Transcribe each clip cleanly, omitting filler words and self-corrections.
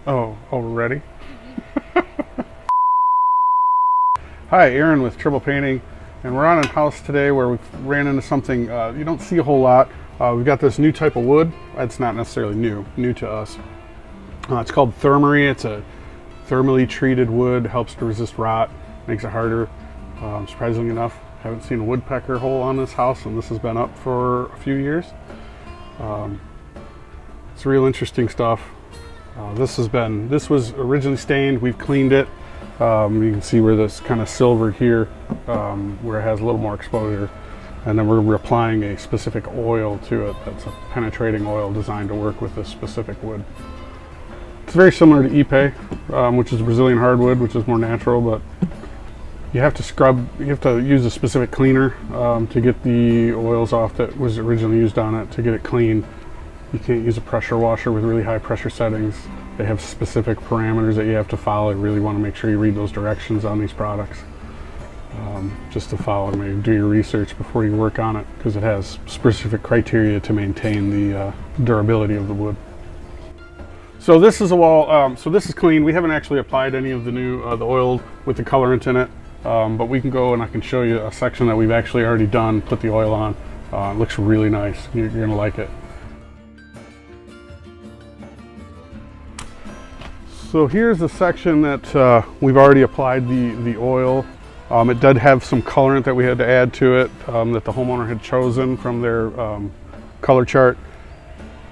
Oh, we're ready? Hi, Aaron with Tribble Painting, and we're on a house today where we ran into something you don't see a whole lot. We've got this new type of wood. It's not necessarily new to us. It's called Thermory. It's a thermally treated wood, helps to resist rot, makes it harder. Surprisingly enough, haven't seen a woodpecker hole on this house, and this has been up for a few years. It's real interesting stuff. This was originally stained. We've cleaned it. You can see where this kind of silvered here, where it has a little more exposure. And then we're applying a specific oil to it. That's a penetrating oil designed to work with this specific wood. It's very similar to Ipe, which is Brazilian hardwood, which is more natural, but you have to use a specific cleaner to get the oils off that was originally used on it, to get it clean. You can't use a pressure washer with really high pressure settings. They have specific parameters that you have to follow. You really want to make sure you read those directions on these products. Just to follow them and do your research before you work on it, because it has specific criteria to maintain the durability of the wood. So this is a wall, so this is clean. We haven't actually applied any of the new the oil with the colorant in it, but we can go and I can show you a section that we've actually already done, put the oil on. It looks really nice. You're gonna like it. So here's the section that we've already applied the oil. It did have some colorant that we had to add to it that the homeowner had chosen from their color chart.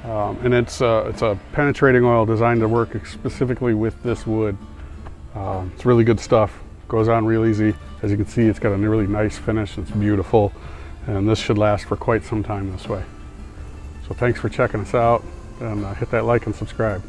And it's a penetrating oil designed to work specifically with this wood. It's really good stuff. Goes on real easy. As you can see, it's got a really nice finish. It's beautiful. And this should last for quite some time this way. So thanks for checking us out, and hit that like and subscribe.